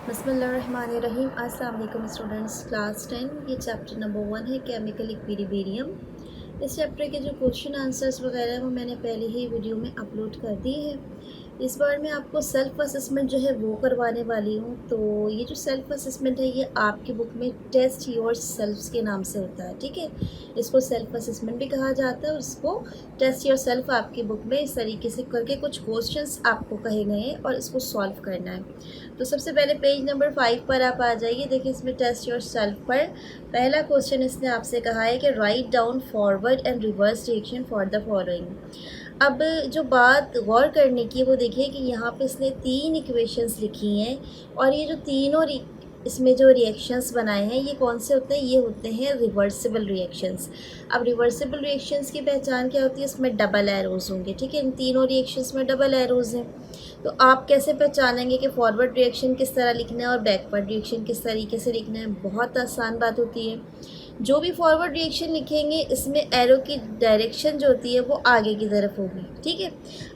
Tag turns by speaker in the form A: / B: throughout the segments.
A: बिस्मिल्लाहिर्रहमानिर्रहीम। अस्सलाम वालेकुम स्टूडेंट्स। क्लास 10 ये चैप्टर नंबर 1 है केमिकल इक्विलिब्रियम। इस चैप्टर के जो क्वेश्चन आंसर्स वगैरह हैं वो मैंने पहले ही वीडियो में अपलोड कर दिए हैं। इस बार मैं आपको सेल्फ़ असेसमेंट जो है वो करवाने वाली हूँ। तो ये जो सेल्फ़ असेसमेंट है ये आपकी बुक में टेस्ट योर सेल्फ्स के नाम से होता है, ठीक है। इसको सेल्फ़ असेसमेंट भी कहा जाता है और इसको टेस्ट योर सेल्फ आपकी बुक में इस तरीके से करके कुछ क्वेश्चंस आपको कहे गए हैं और इसको सॉल्व करना है। तो सबसे पहले पेज नंबर 5 पर आप आ जाइए। देखिए इसमें टेस्ट योर सेल्फ पर पहला क्वेश्चन इसने आपसे कहा है कि write down forward and reverse reaction for the following. अब जो बात गौर करने की वो देखिए कि यहाँ पे इसने 3 इक्वेशंस लिखी हैं और ये जो तीनों इसमें जो रिएक्शंस बनाए हैं ये कौन से होते हैं, ये होते हैं रिवर्सिबल रिएक्शंस। अब रिवर्सिबल रिएक्शंस की पहचान क्या होती है, इसमें डबल एरोज़ होंगे, ठीक है। इन तीनों रिएक्शंस में डबल एरोज़ हैं। तो आप कैसे पहचानेंगे कि फॉरवर्ड रिएक्शन किस तरह लिखना है और बैकवर्ड रिएक्शन किस तरीके से लिखना है। बहुत आसान बात होती है। जो भी फॉरवर्ड रिएक्शन लिखेंगे इसमें एरो की डायरेक्शन जो होती है वो आगे की तरफ होगी, ठीक है।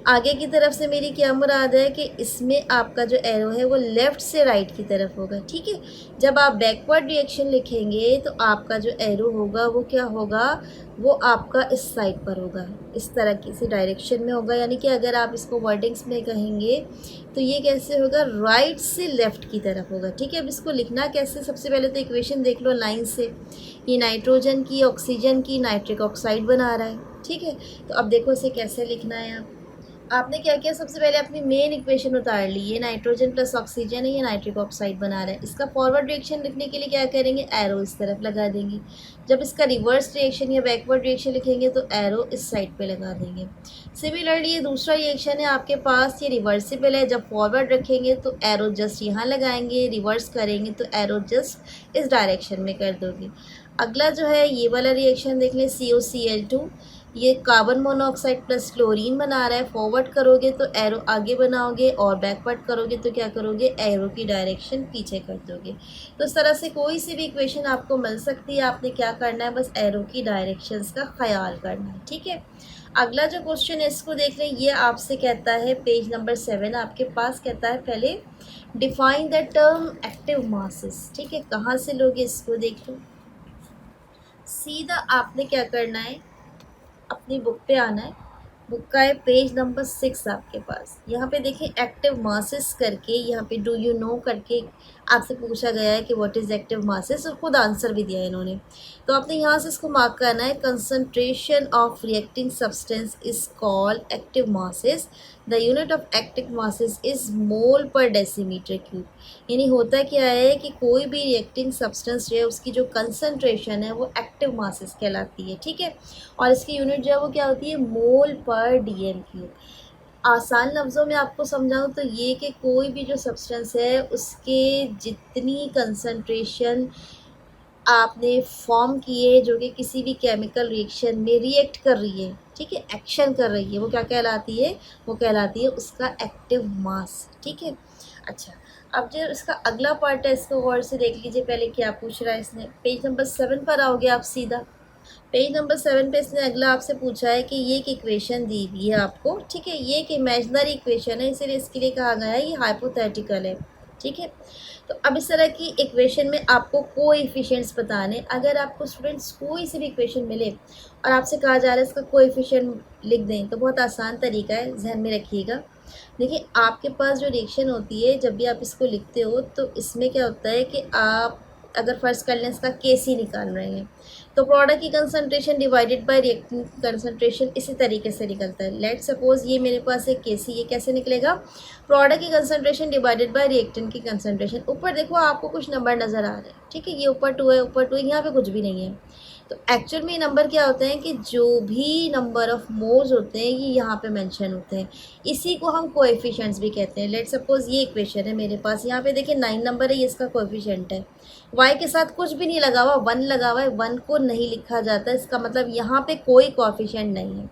A: आगे की तरफ से मेरी क्या मुराद है कि इसमें आपका जो एरो है वो लेफ़्ट से राइट की तरफ होगा, ठीक है। जब आप बैकवर्ड रिएक्शन लिखेंगे तो आपका जो एरो होगा वो क्या होगा, वो आपका इस साइड पर होगा, इस तरह की सी डायरेक्शन में होगा। यानी कि अगर आप इसको वर्डिंग्स में कहेंगे तो ये कैसे होगा, राइट से लेफ़्ट की तरफ होगा, ठीक है। अब इसको लिखना कैसे, सबसे पहले तो इक्वेशन देख लो लाइन से। ये नाइट्रोजन की ऑक्सीजन की नाइट्रिक ऑक्साइड बना रहा है, ठीक है। तो अब देखो इसे कैसे लिखना है। आपने क्या किया, सबसे पहले अपनी मेन इक्वेशन उतार ली। ये नाइट्रोजन प्लस ऑक्सीजन है, ये नाइट्रिक ऑक्साइड बना रहा है। इसका फॉरवर्ड रिएक्शन लिखने के लिए क्या करेंगे, एरो इस तरफ लगा देंगे। जब इसका रिवर्स रिएक्शन या बैकवर्ड रिएक्शन लिखेंगे तो एरो इस साइड पे लगा देंगे। सिमिलरली ये दूसरा रिएक्शन है आपके पास, ये रिवर्सिबल है। जब फॉरवर्ड रखेंगे तो एरो जस्ट यहाँ लगाएंगे, रिवर्स करेंगे तो एरो जस्ट इस डायरेक्शन में कर दोगे। अगला जो है ये वाला रिएक्शन देख लें, COCl2, ये कार्बन मोनोऑक्साइड प्लस क्लोरीन बना रहा है। फॉरवर्ड करोगे तो एरो आगे बनाओगे और बैकवर्ड करोगे तो क्या करोगे, एरो की डायरेक्शन पीछे कर दोगे। तो इस तरह से कोई सी भी इक्वेशन आपको मिल सकती है। आपने क्या करना है, बस एरो की डायरेक्शंस का ख्याल करना है, ठीक है। अगला जो क्वेश्चन है इसको देख लें। ये आपसे कहता है पेज नंबर 7 आपके पास, कहता है पहले define the term active masses, ठीक है। कहाँ से लोगे इसको देख लो। सीधा आपने क्या करना है, अपनी बुक पे आना है। बुक का है पेज नंबर 6 आपके पास। यहाँ पे देखें एक्टिव मासेस करके, यहाँ पे डू यू नो करके आपसे पूछा गया है कि व्हाट इज़ एक्टिव मासेस, और खुद आंसर भी दिया है इन्होंने। तो आपने यहाँ से इसको मार्क करना है, concentration of reacting substance is called active masses. The unit of active masses is mole per decimetre cube. यानी होता क्या है कि कोई भी रिएक्टिंग सब्सटेंस जो है उसकी जो कंसंट्रेशन है वो एक्टिव मासेस कहलाती है, ठीक है। और इसकी यूनिट जो है वो क्या होती है, मोल पर DM क्यूब। आसान लफ्ज़ों में आपको समझाऊँ तो ये कि कोई भी जो सब्सटेंस है उसके जितनी कंसंट्रेशन आपने फॉर्म किए जो कि किसी भी केमिकल रिएक्शन में रिएक्ट कर रही है, ठीक है, एक्शन कर रही है, वो क्या कहलाती है, वो कहलाती है उसका एक्टिव मास, ठीक है। अच्छा, अब जो इसका अगला पार्ट है इसको गौर से देख लीजिए। पहले क्या पूछ रहा है इसने, पेज नंबर 7 पर आओगे आप सीधा। पेज नंबर 7 पे इसने अगला आपसे पूछा है कि ये एक इक्वेशन दी हुई है आपको, ठीक है। ये एक इमेजिनरी इक्वेशन है, इसीलिए इसके लिए कहा गया है ये हाइपोथेटिकल है, ठीक है। तो अब इस तरह की इक्वेशन में आपको कोएफिशिएंट्स बताने। अगर आपको स्टूडेंट्स कोई सी भी इक्वेशन मिले और आपसे कहा जा रहा है इसका कोएफिशिएंट लिख दें, तो बहुत आसान तरीका है, जहन में रखिएगा। देखिए आपके पास जो रिएक्शन होती है जब भी आप इसको लिखते हो तो इसमें क्या होता है कि आप अगर फर्स्ट कर लें इसका KC निकाल रहे हैं तो प्रोडक्ट की concentration divided by reactant concentration इसी तरीके से निकलता है। लेट सपोज ये मेरे पास है KC, ये कैसे निकलेगा, प्रोडक्ट की कंसंट्रेशन डिवाइडेड बाय रिएक्टेंट की कंसंट्रेशन। ऊपर देखो आपको कुछ नंबर नज़र आ रहे हैं, ठीक है, ये ऊपर 2 है, ऊपर 2 है, यहाँ पे कुछ भी नहीं है। तो एक्चुअल में ये नंबर क्या होते हैं कि जो भी नंबर ऑफ मोल्स होते हैं ये यहाँ पे मेंशन होते हैं। इसी को हम कोएफिशिएंट्स भी कहते हैं। लेट सपोज ये इक्वेशन है मेरे पास, यहाँ पे देखिए 9 नंबर है, ये इसका कोएफिशिएंट है। y के साथ कुछ भी नहीं लगा हुआ, 1 लगा हुआ है, 1 को नहीं लिखा जाता, इसका मतलब यहाँ पे कोई कोएफिशिएंट नहीं है।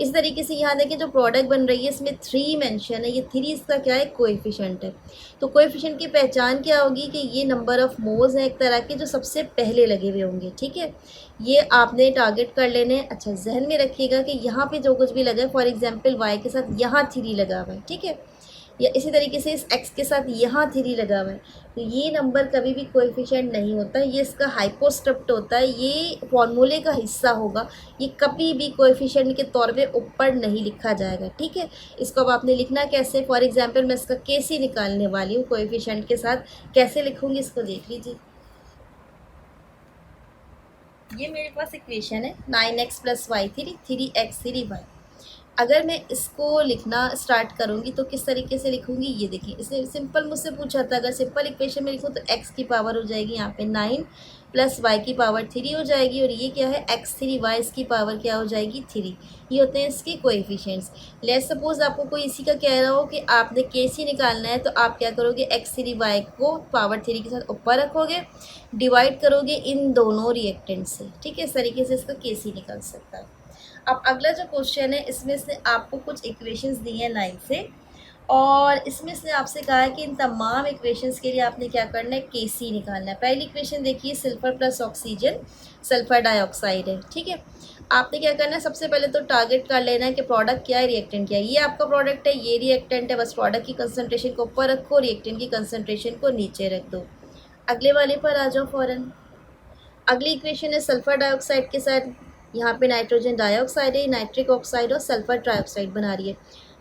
A: इस तरीके से यहाँ देखिए जो प्रोडक्ट बन रही है इसमें 3 मेंशन है, ये 3 इसका क्या है, कोएफिशिएंट है। तो कोएफिशिएंट की पहचान क्या होगी कि ये नंबर ऑफ मोल्स हैं एक तरह के जो सबसे पहले लगे हुए होंगे, ठीक है। ये आपने टारगेट कर लेने। अच्छा, जहन में रखिएगा कि यहाँ पे जो कुछ भी लगा है, फॉर एग्जांपल y के साथ यहाँ 3 लगा हुआ है, ठीक है। या इसी तरीके से इस x के साथ यहाँ 3 लगा हुआ है, तो ये नंबर कभी भी कोएफिशिएंट नहीं होता, ये इसका हाइपोस्क्रिप्ट होता है, ये फॉर्मूले का हिस्सा होगा, ये कभी भी कोएफिशिएंट के तौर पे ऊपर नहीं लिखा जाएगा। ठीक है, इसको अब आपने लिखना कैसे, फॉर एग्जांपल मैं इसका केसी निकालने वाली हूँ कोएफिशिएंट के साथ, कैसे लिखूँगी इसको देख लीजिए। ये मेरे पास इक्वेशन है 9x + y3 3x 3y। अगर मैं इसको लिखना स्टार्ट करूँगी तो किस तरीके से लिखूँगी, ये देखिए, इसने सिंपल मुझसे पूछा था, अगर सिंपल इक्वेशन में लिखूँ तो x की पावर हो जाएगी यहाँ पे 9 + y की पावर 3 हो जाएगी, और ये क्या है x3 y, इसकी पावर क्या हो जाएगी 3। ये होते हैं इसके कोएफिशिएंट्स। लेट्स सपोज आपको कोई इसी का कह रहा हो कि आपने केसी निकालना है, तो आप क्या करोगे, x3 y को पावर 3 के साथ ऊपर रखोगे, डिवाइड करोगे इन दोनों रिएक्टेंट से। ठीक है, इस तरीके से इसका केसी निकल सकता है। अब अगला जो क्वेश्चन है, इसमें से आपको कुछ इक्वेशंस दी हैं लाइन से, और इसमें से आपसे कहा है कि इन तमाम इक्वेशंस के लिए आपने क्या करना है, केसी निकालना है। पहली इक्वेशन देखिए, sulphur plus oxygen sulphur dioxide है। ठीक है, आपने क्या करना है, सबसे पहले तो टारगेट कर लेना है कि प्रोडक्ट क्या है, रिएक्टेंट क्या है। ये आपका प्रोडक्ट है, ये रिएक्टेंट है, बस प्रोडक्ट की कंसनट्रेशन को ऊपर रखो, रिएक्टेंट की कंसनट्रेशन को नीचे रख दो। अगले वाले पर आ जाओ फ़ौरन। अगली इक्वेशन है सल्फर डाइऑक्साइड के साथ, यहाँ पे नाइट्रोजन डाइऑक्साइड है, नाइट्रिक ऑक्साइड और सल्फर ट्राइऑक्साइड बना रही है।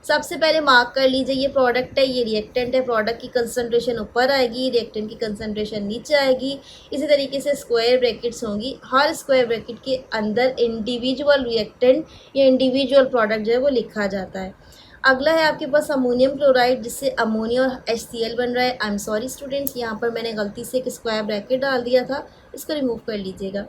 A: सबसे पहले मार्क कर लीजिए, ये प्रोडक्ट है, ये रिएक्टेंट है, प्रोडक्ट की कंसंट्रेशन ऊपर आएगी, रिएक्टेंट की कंसंट्रेशन नीचे आएगी। इसी तरीके से स्क्वायर ब्रैकेट्स होंगी, हर स्क्वायर ब्रैकेट के अंदर इंडिविजुअल रिएक्टेंट या इंडिविजुअल प्रोडक्ट जो है वो लिखा जाता है। अगला है आपके पास अमोनियम क्लोराइड, जिससे अमोनिया और HCl बन रहा है। आई एम सॉरी स्टूडेंट्स, यहाँ पर मैंने गलती से एक स्क्वायर ब्रैकेट डाल दिया था, इसको रिमूव कर लीजिएगा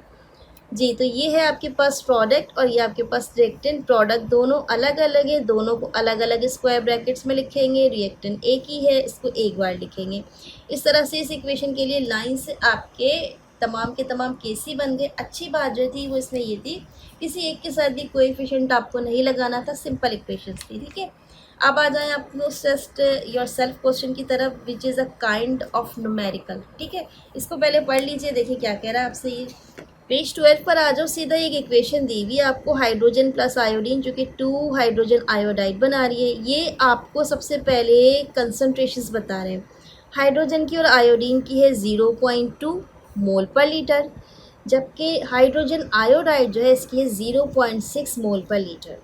A: जी। तो ये है आपके पास प्रोडक्ट और ये आपके पास रिएक्टेंट। प्रोडक्ट दोनों अलग अलग है, दोनों को अलग अलग स्क्वायर ब्रैकेट्स में लिखेंगे, रिएक्टेंट एक ही है, इसको एक बार लिखेंगे। इस तरह से इस इक्वेशन के लिए लाइन से आपके तमाम के तमाम केसी बन गए। अच्छी बात जो थी वो इसमें ये थी, किसी एक के साथ भी कोएफिशिएंट आपको नहीं लगाना था, सिंपल इक्वेशंस थी। ठीक है, अब आ जाएं आपको टेस्ट योर सेल्फ क्वेश्चन की तरफ, which is a kind of numerical. ठीक है, इसको पहले पढ़ लीजिए, देखिए क्या कह रहा है आपसे। ये पेज 12 पर आ जाओ, सीधा एक इक्वेशन दी हुई है आपको, हाइड्रोजन प्लस आयोडीन, जो कि 2 हाइड्रोजन आयोडाइड बना रही है। ये आपको सबसे पहले कंसनट्रेशंस बता रहे हैं। हाइड्रोजन की और आयोडीन की है 0.2 मोल पर लीटर, जबकि हाइड्रोजन आयोडाइड जो है इसकी है 0.6 मोल पर लीटर।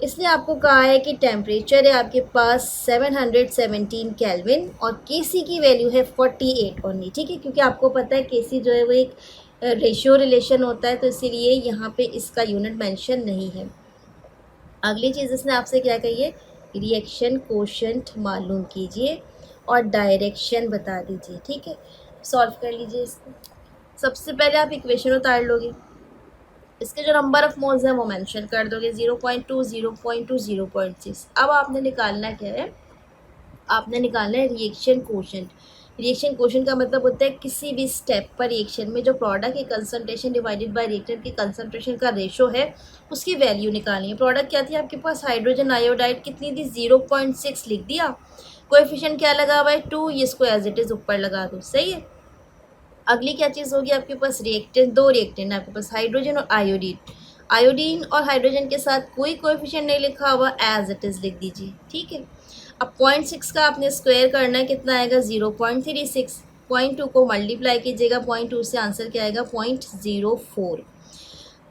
A: इसने आपको कहा है कि टेम्परेचर है आपके पास 717 केल्विन और केसी की वैल्यू है 48 ओनली। ठीक है, क्योंकि आपको पता है केसी जो है वो एक रेशियो रिलेशन होता है, तो इसीलिए यहाँ पे इसका यूनिट मेंशन नहीं है। अगली चीज़ इसने आपसे क्या कही है, रिएक्शन कोशेंट मालूम कीजिए और डायरेक्शन बता दीजिए। ठीक है, सॉल्व कर लीजिए इसको। सबसे पहले आप इक्वेशन उतार लोगे, इसके जो नंबर ऑफ मोल्स हैं वो मेंशन कर दोगे, 0.2 0.2 0.6। अब आपने निकालना क्या है, आपने निकालना है रिएक्शन कोशेंट। रिएक्शन कोशेंट का मतलब होता है किसी भी स्टेप पर रिएक्शन में जो प्रोडक्ट की कंसंट्रेशन डिवाइडेड बाय रिएक्टेंट की कंसंट्रेशन का रेशो है, उसकी वैल्यू निकालनी है। प्रोडक्ट क्या थी आपके पास, हाइड्रोजन आयोडाइड, कितनी थी 0.6 लिख दिया, कोएफिशिएंट क्या लगा हुआ है 2, ये इसको एज इट इज़ ऊपर लगा दो, सही है। अगली क्या चीज़ होगी आपके पास, रिएक्टेंट, दो रिएक्टेंट आपके पास, हाइड्रोजन और आयोडीन। आयोडीन और हाइड्रोजन के साथ कोई कोएफिशिएंट नहीं लिखा हुआ, एज इट इज़ लिख दीजिए। ठीक है, अब 0.6 का आपने स्क्वायर करना है, कितना आएगा 0.36। 0.2 को मल्टीप्लाई कीजिएगा, 0.2 से आंसर क्या आएगा 0.04।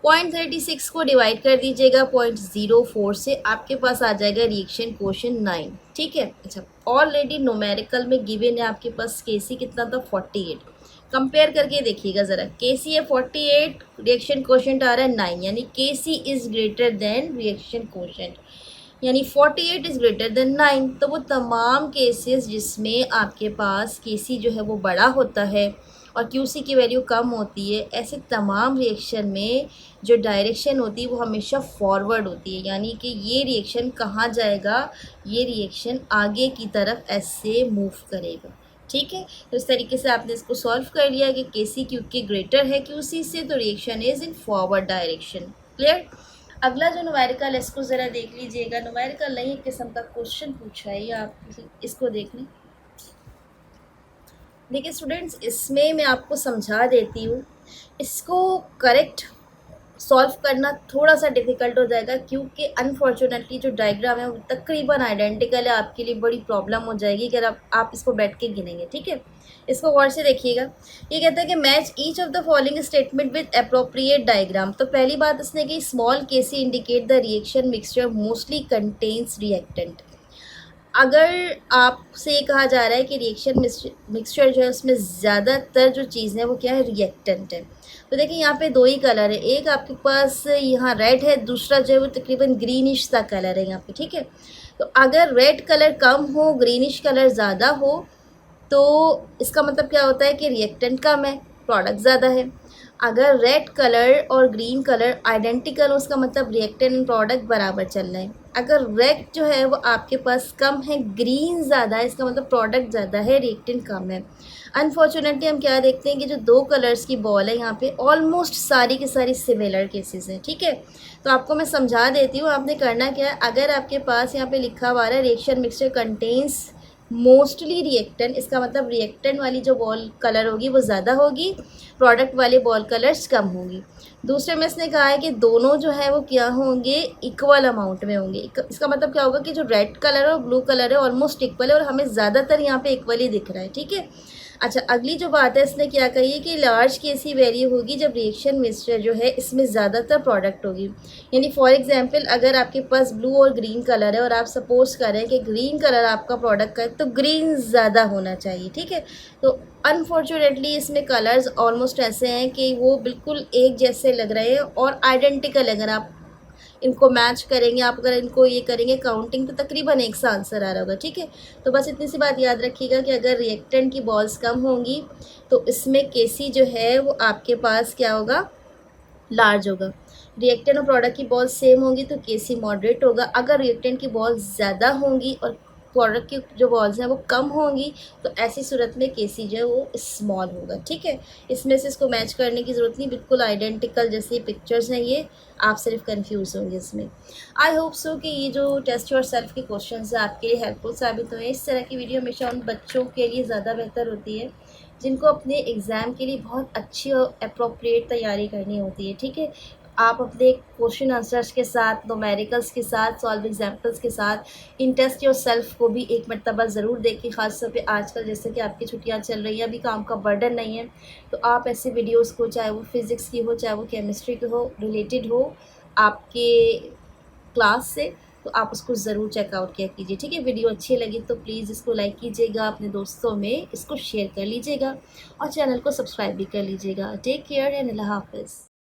A: 0.36 को डिवाइड कर दीजिएगा 0.04 से, आपके पास आ जाएगा रिएक्शन कोशेंट 9। ठीक है, अच्छा, ऑलरेडी न्यूमेरिकल में गिवन है आपके पास केसी कितना था 48। कंपेयर करके देखिएगा ज़रा, केसी है 48, रिएक्शन कोशेंट आ रहा है 9, यानी KC is greater than reaction quotient, यानी 48 इज़ ग्रेटर देन 9। तो वो तमाम केसेस जिसमें आपके पास केसी जो है वो बड़ा होता है और क्यूसी की वैल्यू कम होती है, ऐसे तमाम रिएक्शन में जो डायरेक्शन होती है वो हमेशा फॉरवर्ड होती है, यानी कि ये रिएक्शन कहाँ जाएगा, ये रिएक्शन आगे की तरफ ऐसे मूव करेगा। ठीक है, तो इस तरीके से आपने इसको सॉल्व कर लिया कि केसी क्योंकि ग्रेटर है क्यूसी से, तो reaction is in forward direction. Clear. अगला जो न्यूमेरिकल है इसको ज़रा देख लीजिएगा, न्यूमेरिकल नहीं, एक किस्म का क्वेश्चन पूछा है, ये आप इसको देख लें। देखिए स्टूडेंट्स, इसमें मैं आपको समझा देती हूँ, इसको करेक्ट सॉल्व करना थोड़ा सा डिफ़िकल्ट हो जाएगा, क्योंकि अनफॉर्चुनेटली जो डायग्राम है वो तकरीबन आइडेंटिकल है। आपके लिए बड़ी प्रॉब्लम हो जाएगी अगर आप इसको बैठ के गिनेंगे, ठीक है। इसको गौर से देखिएगा। ये कहता है कि match each of the following statement with appropriate diagram. तो पहली बात इसने कि small KC indicate the reaction mixture mostly contains reactant. अगर आपसे ये कहा जा रहा है कि रिएक्शन मिक्सचर जो है उसमें ज़्यादातर जो चीज़ है वो क्या है, रिएक्टेंट है। तो देखिए यहाँ पे दो ही कलर है, एक आपके पास यहाँ रेड है, दूसरा जो है वो तकरीबन ग्रीनिश सा कलर है यहाँ पे, ठीक है। तो अगर रेड कलर कम हो, ग्रीनिश कलर ज़्यादा हो, तो इसका मतलब क्या होता है कि रिएक्टेंट कम है, प्रोडक्ट ज़्यादा है। अगर रेड कलर और ग्रीन कलर आइडेंटिकल हो, उसका मतलब रिएक्टेंट एंड प्रोडक्ट बराबर चल रहे हैं। अगर रेड जो है वो आपके पास कम है, ग्रीन ज़्यादा है, इसका मतलब प्रोडक्ट ज़्यादा है, रिएक्टेंट कम है। अनफॉर्चुनेटली हम क्या देखते हैं कि जो दो कलर्स की बॉल है यहाँ पे ऑलमोस्ट सारी की सारी सिमिलर केसेस हैं, ठीक है। तो आपको मैं समझा देती हूँ, आपने करना क्या है। अगर आपके पास यहाँ पे लिखा हुआ है reaction mixture contains mostly reactant, इसका मतलब रिएक्टेंट वाली जो बॉल कलर होगी वो ज़्यादा होगी, प्रोडक्ट वाले बॉल कलर्स कम होंगी। दूसरे में इसने कहा है कि दोनों जो है वो क्या होंगे, इक्वल अमाउंट में होंगे। इसका मतलब क्या होगा कि जो रेड कलर और ब्लू कलर है ऑलमोस्ट इक्वल है और हमें ज़्यादातर यहाँ पे इक्वल ही दिख रहा है, ठीक है। अच्छा, अगली जो बात है इसने क्या कही है कि लार्ज केसी वैल्यू होगी जब रिएक्शन मिक्सचर जो है इसमें ज़्यादातर प्रोडक्ट होगी। यानी फॉर एग्जांपल अगर आपके पास ब्लू और ग्रीन कलर है और आप सपोज करें कि ग्रीन कलर आपका प्रोडक्ट का है, तो ग्रीन ज़्यादा होना चाहिए, ठीक है। तो अनफॉर्चुनेटली इसमें कलर्स ऑलमोस्ट ऐसे हैं कि वो बिल्कुल एक जैसे लग रहे हैं और आइडेंटिकल। अगर आप इनको मैच करेंगे, आप अगर इनको ये करेंगे काउंटिंग, तो तकरीबन एक सा आंसर आ रहा होगा, ठीक है। तो बस इतनी सी बात याद रखिएगा कि अगर रिएक्टेंट की बॉल्स कम होंगी तो इसमें केसी जो है वो आपके पास क्या होगा, लार्ज होगा। रिएक्टेंट और प्रोडक्ट की बॉल सेम होंगी तो केसी मॉडरेट होगा। अगर रिएक्टेंट की बॉल ज़्यादा होंगी और प्रोडक्ट की जो बॉल्स हैं वो कम होंगी, तो ऐसी सूरत में केसी जो है वो स्मॉल होगा, ठीक है। इसमें से इसको मैच करने की ज़रूरत नहीं, बिल्कुल आइडेंटिकल जैसे पिक्चर्स हैं ये, आप सिर्फ कंफ्यूज होंगे इसमें। आई होप सो कि ये जो टेस्ट योर सेल्फ के क्वेश्चन है आपके लिए हेल्पफुल साबित हुए। इस तरह की वीडियो हमेशा उन बच्चों के लिए ज़्यादा बेहतर होती है जिनको अपने एग्ज़ाम के लिए बहुत अच्छी और अप्रोप्रिएट तैयारी करनी होती है, ठीक है। आप अपने क्वेश्चन आंसर्स के साथ, न्यूमेरिकल्स के साथ, सॉल्व एग्जाम्पल्स के साथ इन टेस्ट योर सेल्फ को भी एक मरतबा ज़रूर देखें। ख़ासतौर पे आजकल जैसे कि आपकी छुट्टियां चल रही हैं, अभी काम का बर्डन नहीं है, तो आप ऐसे वीडियोस को, चाहे वो फिज़िक्स की हो, चाहे वो केमिस्ट्री की हो, रिलेटेड हो आपके क्लास से, तो आप उसको ज़रूर चेकआउट किया कीजिए, ठीक है। वीडियो अच्छी लगी तो प्लीज़ इसको लाइक कीजिएगा, अपने दोस्तों में इसको शेयर कर लीजिएगा और चैनल को सब्सक्राइब भी कर लीजिएगा। टेक केयर एंड अल्लाह हाफ़िज़।